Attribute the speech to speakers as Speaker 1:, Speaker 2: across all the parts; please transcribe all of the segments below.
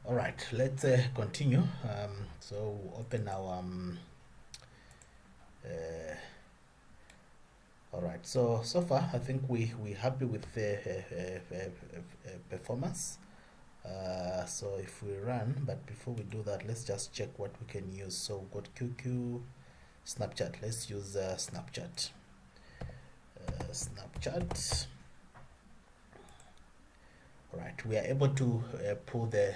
Speaker 1: All right, let's continue. So open our all right, so far I think we happy with the performance. So if we run, but before we do that, let's just check what we can use. So we've got QQ, Snapchat. Let's use Snapchat. Snapchat. All right, we are able to pull the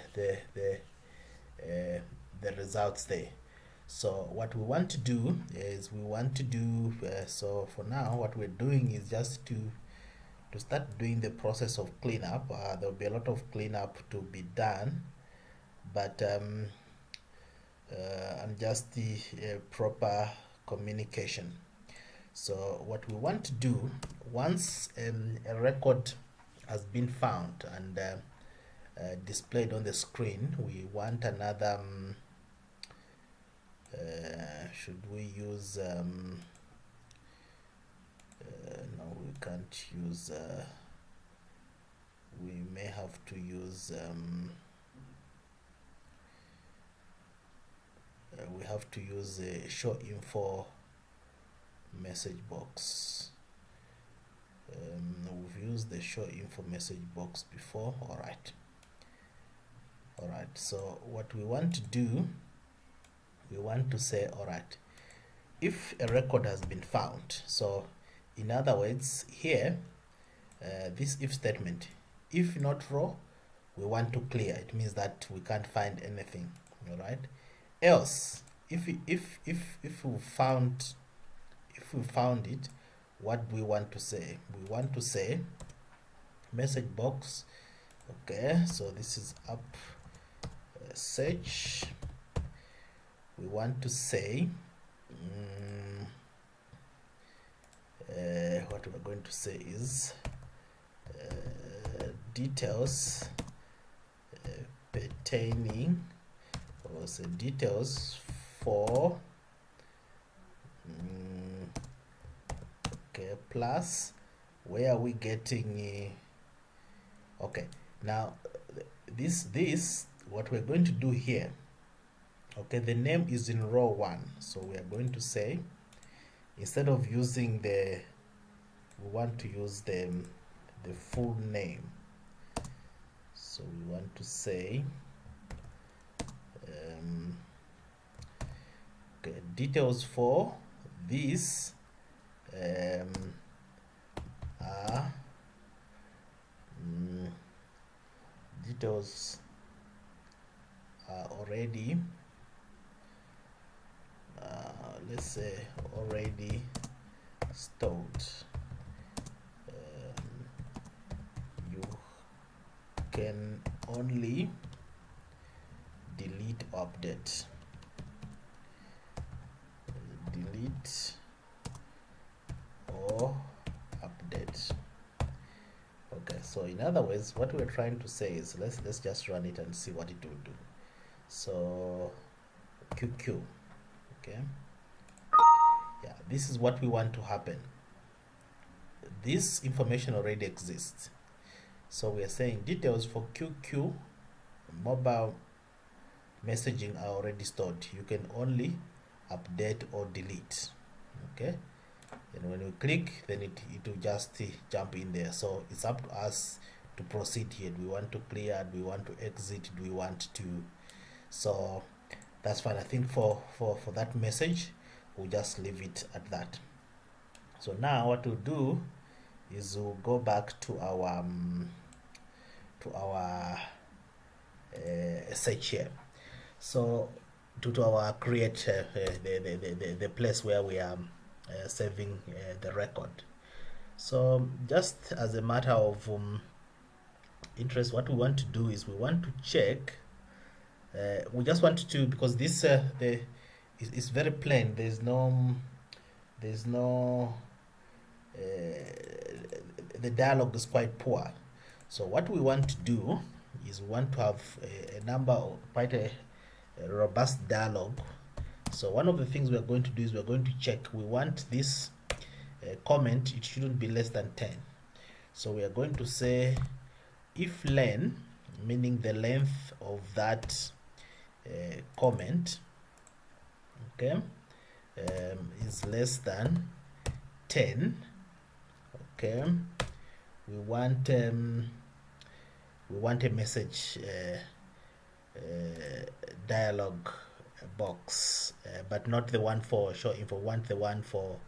Speaker 1: results there. So what we want to do is we want to do so for now what we're doing is just to start doing the process of cleanup. There'll be a lot of cleanup to be done, but and just the proper communication. So what we want to do once a record has been found and displayed on the screen, we want another should we use no, we can't use we may have to use we have to use a show info message box. We've used the show info message box before. All right, so what we want to do, we want to say, all right, if a record has been found, so in other words here, this if statement, if not raw, we want to clear. It means that we can't find anything. All right, else if we found it, what do we want to say? We want to say message box. Okay, so this is up search. We want to say what we're going to say is details pertaining, or say details for okay, plus where are we getting okay, now this what we're going to do here, okay, the name is in row 1, so we are going to say, instead of using we want to use the full name, so we want to say okay, details for this are details are already let's say already stored. You can only delete or update. Delete or update. Okay, so in other words, what we're trying to say is, let's just run it and see what it will do. So QQ, okay, yeah, this is what we want to happen. This information already exists, so we are saying details for QQ mobile messaging are already stored. You can only update or delete. Okay, and when we click, then it will just jump in there. So it's up to us to proceed here. Do we want to clear? Do we want to exit? Do we want to? So that's fine. I think for that message, we'll just leave it at that. So now what we'll do is we'll go back to our search here. So to our create the place where we are saving the record. So just as a matter of interest, what we want to do is we want to check. We just want to, because this is very plain. There's no the dialogue is quite poor. So what we want to do is we want to have a number of quite a robust dialogue. So one of the things we are going to do is we're going to check. We want this comment, it shouldn't be less than 10. So we are going to say if len, meaning the length of that comment, okay, is less than 10. Okay, we want a message dialog box, but not the one for show info. We want the one for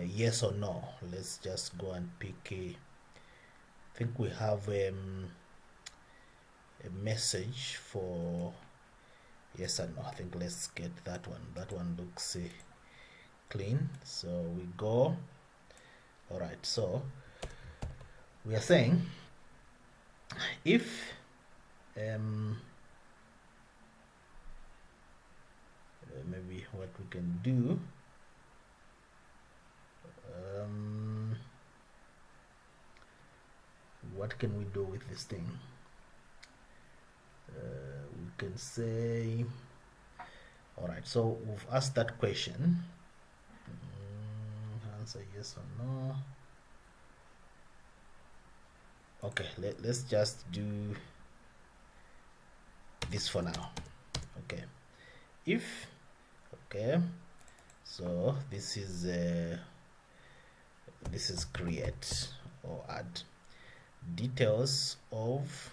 Speaker 1: yes or no. Let's just go and pick I think we have a message for yes or no. I think let's get that one. That one looks clean. So we go. All right. So we are saying if maybe what we can do, what can we do with this thing? We can say, all right, so we've asked that question. Answer yes or no. Okay, let's just do this for now. Okay, if, okay, so this is create or add details of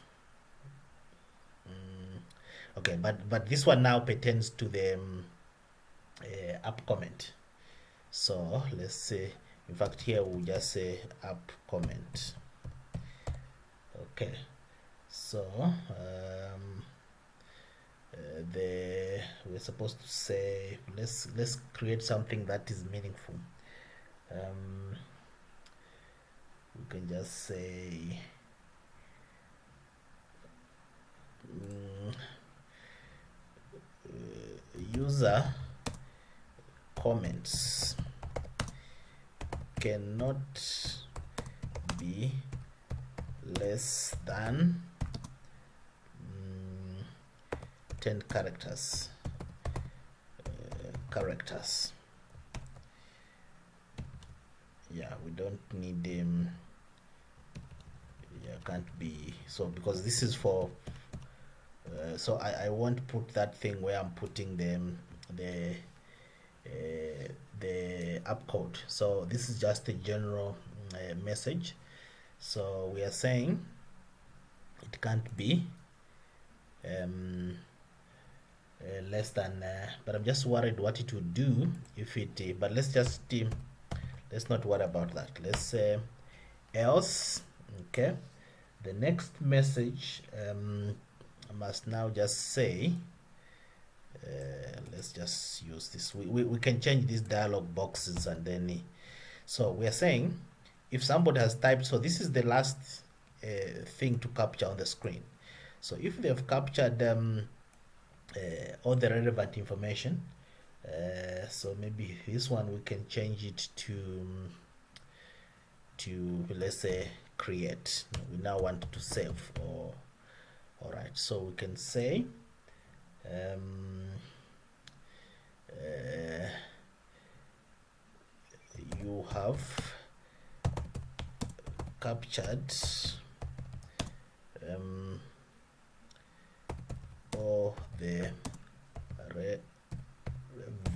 Speaker 1: okay, but this one now pertains to the app comment. So let's say, in fact, here we'll just say app comment. Okay, so we're supposed to say, let's create something that is meaningful. We can just say user comments cannot be less than 10 characters. Yeah, we don't need them. Yeah, can't be so, because this is for so I won't put that thing where I'm putting the app code. So this is just a general message. So we are saying it can't be less than but I'm just worried what it would do if it but let's just let's not worry about that. Let's say else. Okay, the next message I must now just say let's just use this. We can change these dialog boxes, and then so we are saying if somebody has typed, so this is the last thing to capture on the screen. So if they've captured all the relevant information, so maybe this one we can change it to let's say create. We now want to save. Or all right, so we can say you have captured all the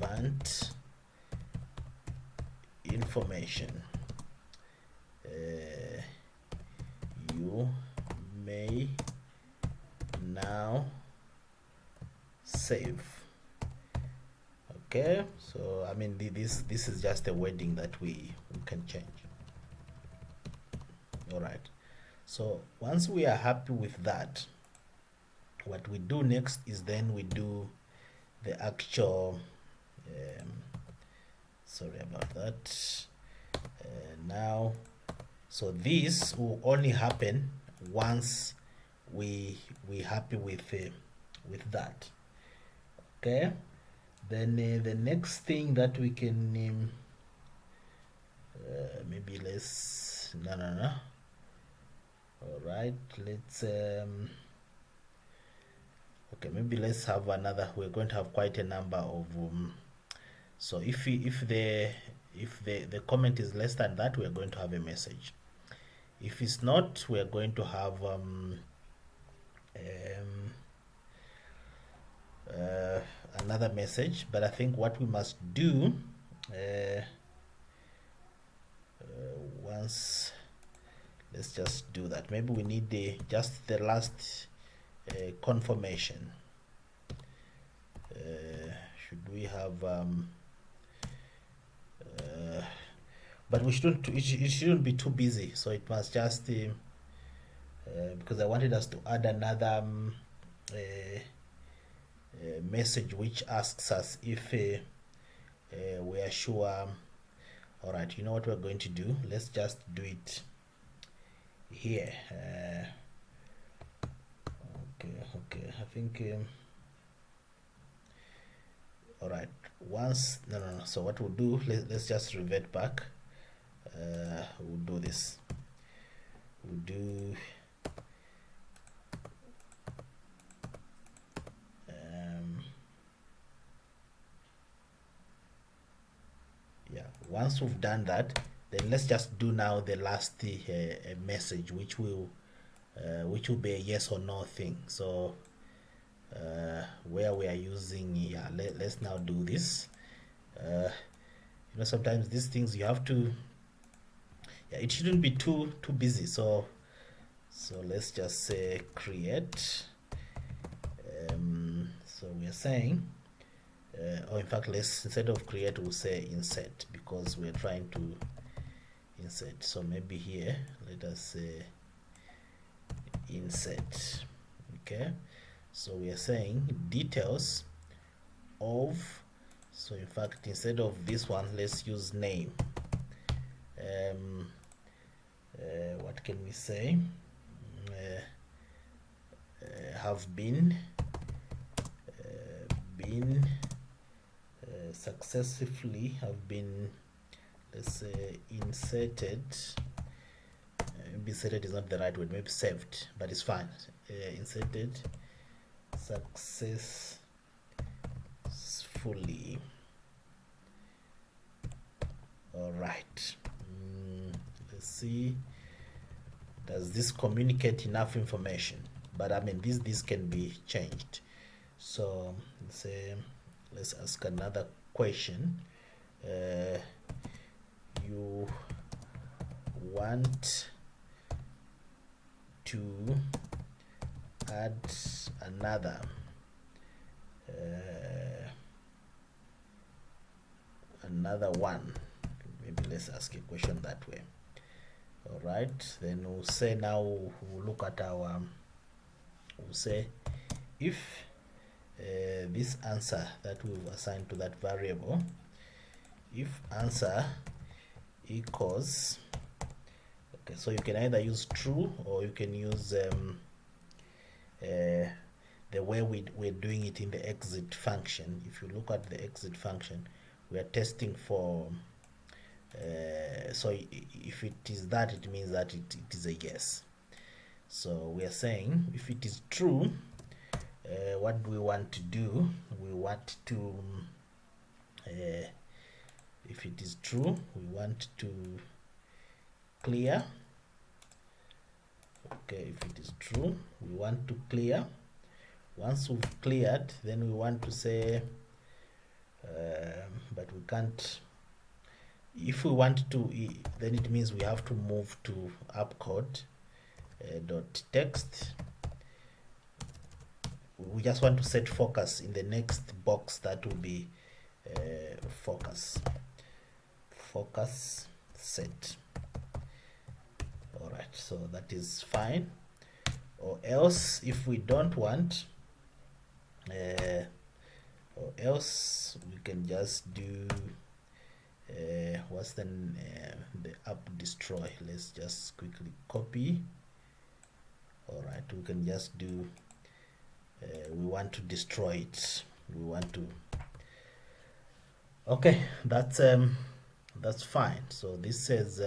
Speaker 1: relevant information. You may now save. Okay, so I mean this is just a wording that we can change. All right, so once we are happy with that, what we do next is then we do the actual sorry about that. Now, so this will only happen once we happy with that. Okay, then the next thing that we can maybe let's no all right, let's okay, maybe let's have another. We're going to have quite a number of so if the comment is less than that, we are going to have a message. If it's not, we are going to have um, another message, but I think what we must do once, let's just do that. Maybe we need just the last confirmation. Should we have but we shouldn't, it shouldn't be too busy, so it must just because I wanted us to add another message which asks us if we are sure. All right, you know what we're going to do? Let's just do it here. Okay, I think all right, once, no, so what we'll do, let's just revert back. We'll do this, we'll do yeah, once we've done that, then let's just do now the last message, which will be a yes or no thing. So where we are using, yeah, let's now do this. You know, sometimes these things you have to, yeah, it shouldn't be too busy. So let's just say create. So we are saying or in fact, let's, instead of create, we'll say insert, because we're trying to insert. So maybe here let us say insert. Okay, so we are saying details of, so in fact, instead of this one, let's use name. What can we say? Have been successfully have been, let's say, inserted. Maybe inserted is not the right word, maybe saved, but it's fine. Inserted successfully. All right, let's see, does this communicate enough information? But I mean, this can be changed. So let's say, let's ask another question. You want to add another one. Maybe let's ask a question that way. All right, then we'll say, now we'll look at our, we'll say if this answer that we've assigned to that variable, if answer equals, okay, so you can either use true or you can use the way we're doing it in the exit function. If you look at the exit function, we are testing for so if it is that, it means that it is a yes. So we are saying if it is true, what do we want to do? We want to if it is true, we want to clear. Okay, if it is true, we want to clear. Once we've cleared, then we want to say but we can't, if we want to, then it means we have to move to appcode dot text. We just want to set focus in the next box, that will be focus set. All right, so that is fine. Or else, if we don't want, or else we can just do what's the app destroy. Let's just quickly copy. All right, we can just do we want to destroy it, we want to, okay, that's fine. So this says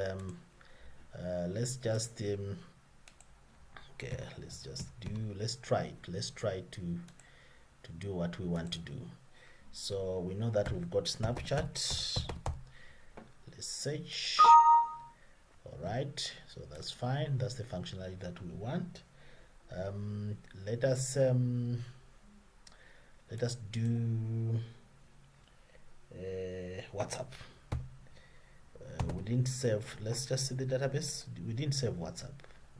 Speaker 1: let's just okay, let's try to do what we want to do. So we know that we've got Snapchat. Let's search. All right, so that's fine, that's the functionality that we want. Let us do WhatsApp. We didn't save. Let's just see the database. We didn't save WhatsApp.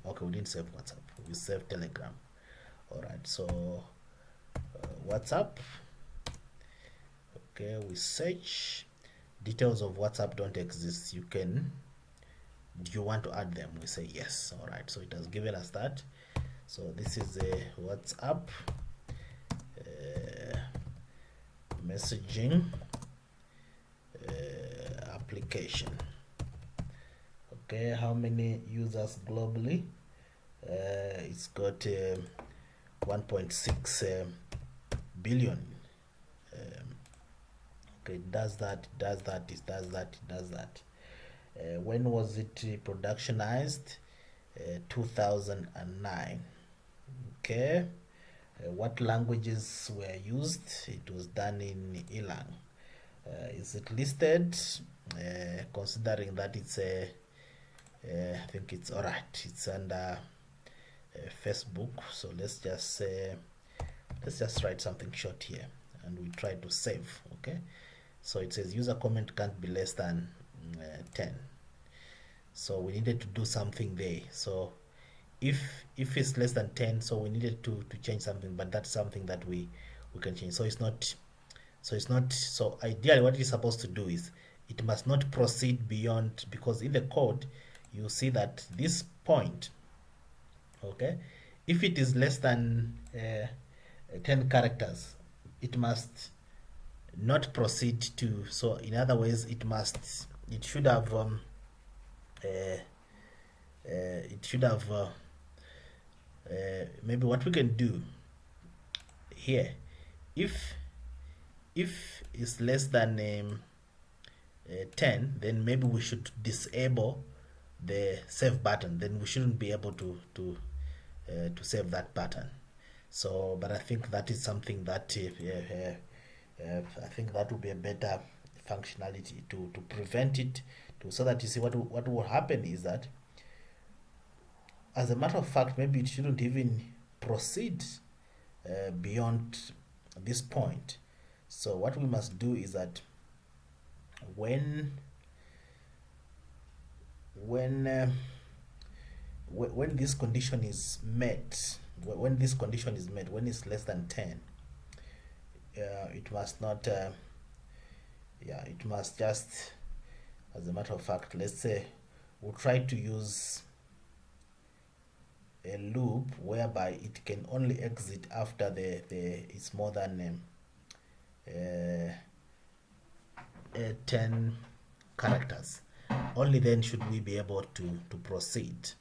Speaker 1: Okay, we didn't save WhatsApp. We saved Telegram. All right. So WhatsApp. Okay, we search. Details of WhatsApp don't exist. You can. Do you want to add them? We say yes. All right. So it has given us that. So this is a WhatsApp messaging application. Okay, how many users globally? It's got 1.6 billion. Okay, it does that, it does that, it does that, it does that. When was it productionized? 2009. Okay. What languages were used? It was done in Ilang. Is it listed? Considering that it's a I think it's alright. It's under Facebook. So let's just write something short here, and we try to save. Okay. So it says user comment can't be less than 10. So we needed to do something there. So if it's less than 10, so we needed to change something, but that's something that we can change. So it's not. So ideally, what it's supposed to do is it must not proceed beyond, because in the code you see that this point, okay, if it is less than 10 characters, it must not proceed to. So in other ways, it should have maybe what we can do here, if it's less than 10, then maybe we should disable the save button. Then we shouldn't be able to save that button. So, but I think that is something that I think that would be a better functionality to prevent it, so that you see what will happen is that, as a matter of fact, maybe it shouldn't even proceed beyond this point. So what we must do is that when this condition is met, when it's less than 10, it must not it must just, as a matter of fact, let's say we'll try to use a loop whereby it can only exit after it's more than 10 characters. Only then should we be able to proceed.